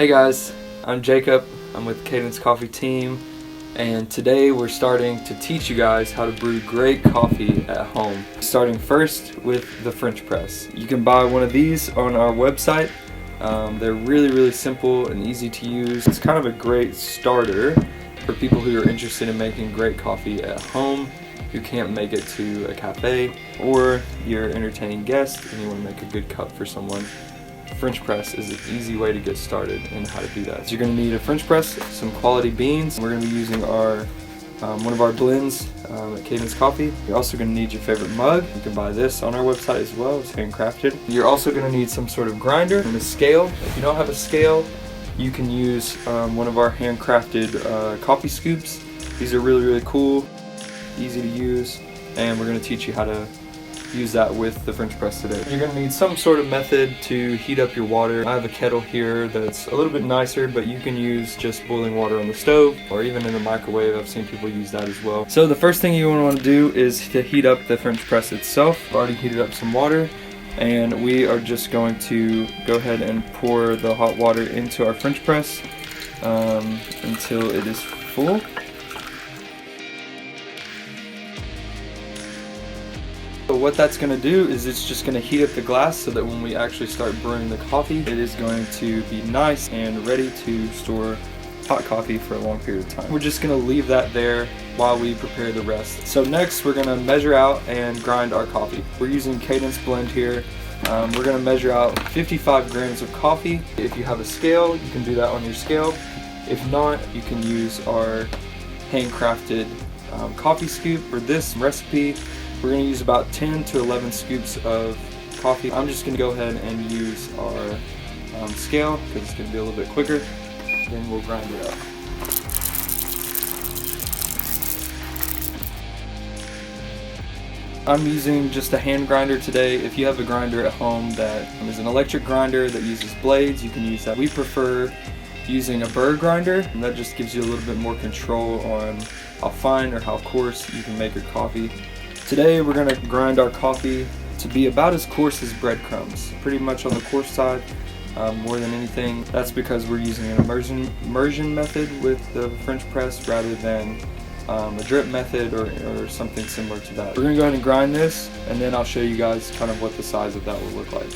Hey guys, I'm Jacob. I'm with Cadence Coffee team, and today we're starting to teach you guys how to brew great coffee at home. Starting first with the French press. You can buy one of these on our website. They're really simple and easy to use. It's kind of a great starter for people who are interested in making great coffee at home, who can't make it to a cafe, or you're entertaining guests and you want to make a good cup for someone. French press is an easy way to get started in how to do that. So you're going to need a French press, some quality beans. We're going to be using our one of our blends at Cadence Coffee. You're also going to need your favorite mug. You can buy this on our website as well. It's handcrafted. You're also going to need some sort of grinder and a scale. If you don't have a scale, you can use one of our handcrafted coffee scoops. These are really cool, easy to use, and we're going to teach you how to use that with the French press today. You're going to need some sort of method to heat up your water. I have a kettle here that's a little bit nicer, but you can use just boiling water on the stove or even in the microwave. I've seen people use that as well. So the first thing you want to do is to heat up the French press itself. I've already heated up some water, and we are just going to go ahead and pour the hot water into our French press until it is full. So what that's going to do is it's just going to heat up the glass so that when we actually start brewing the coffee, it is going to be nice and ready to store hot coffee for a long period of time. We're just going to leave that there while we prepare the rest. So next we're going to measure out and grind our coffee. We're using Cadence blend here. We're going to measure out 55 grams of coffee. If you have a scale, you can do that on your scale. If not, you can use our handcrafted coffee scoop. For this recipe, we're going to use about 10 to 11 scoops of coffee. I'm just going to go ahead and use our scale because it's going to be a little bit quicker. Then we'll grind it up. I'm using just a hand grinder today. If you have a grinder at home that is an electric grinder that uses blades, you can use that. We prefer using a burr grinder, and that just gives you a little bit more control on how fine or how coarse you can make your coffee. Today we're going to grind our coffee to be about as coarse as breadcrumbs, pretty much on the coarse side more than anything. That's because we're using an immersion method with the French press rather than a drip method or something similar to that. We're going to go ahead and grind this, and then I'll show you guys kind of what the size of that will look like.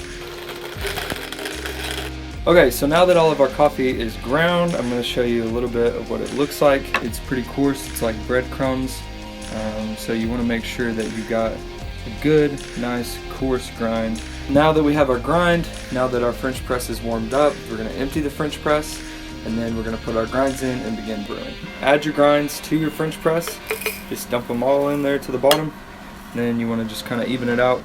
Okay, so now that all of our coffee is ground, I'm going to show you a little bit of what it looks like. It's pretty coarse, it's like breadcrumbs. So you want to make sure that you got a good, nice, coarse grind. Now that we have our grind, now that our French press is warmed up, we're going to empty the French press, and then we're going to put our grinds in and begin brewing. Add your grinds to your French press. Just dump them all in there to the bottom. Then you want to just kind of even it out.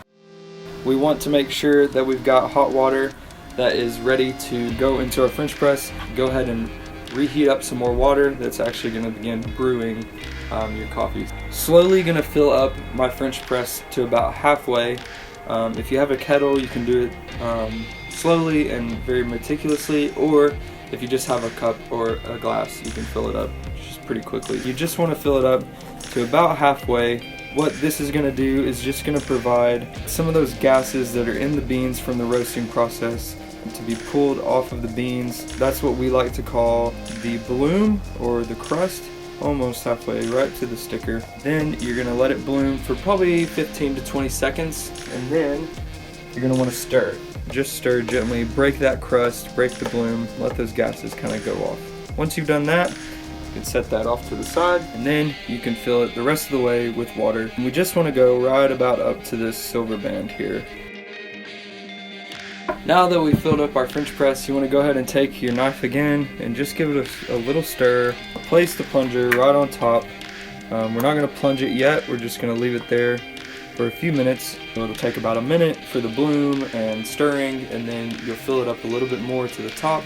We want to make sure that we've got hot water that is ready to go into our French press. Go ahead and reheat up some more water that's actually going to begin brewing your coffee. Slowly going to fill up my French press to about halfway. If you have a kettle, you can do it slowly and very meticulously, or if you just have a cup or a glass, you can fill it up just pretty quickly. You just want to fill it up to about halfway. What this is going to do is just going to provide some of those gases that are in the beans from the roasting process to be pulled off of the beans. That's what we like to call the bloom or the crust, almost halfway right to the sticker. Then you're going to let it bloom for probably 15 to 20 seconds, and then you're going to want to stir. Just stir gently, break that crust, break the bloom, let those gases kind of go off. Once you've done that, you can set that off to the side, and then you can fill it the rest of the way with water. And we just want to go right about up to this silver band here. Now that we've filled up our French press, you want to go ahead and take your knife again and just give it a little stir. Place the plunger right on top. We're not going to plunge it yet, we're just going to leave it there for a few minutes. It'll take about a minute for the bloom and stirring, and then you'll fill it up a little bit more to the top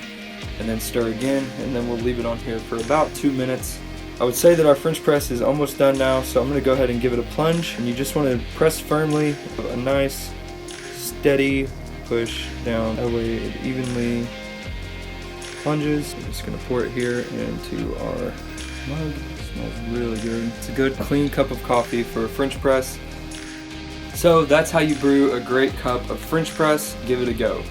and then stir again, and then we'll leave it on here for about 2 minutes. I would say that our French press is almost done now, so I'm going to go ahead and give it a plunge, and you just want to press firmly, a nice steady push down, that way it evenly plunges. I'm just going to pour it here into our mug. It smells really good. It's a good clean cup of coffee for a French press. So that's how you brew a great cup of French press. Give it a go.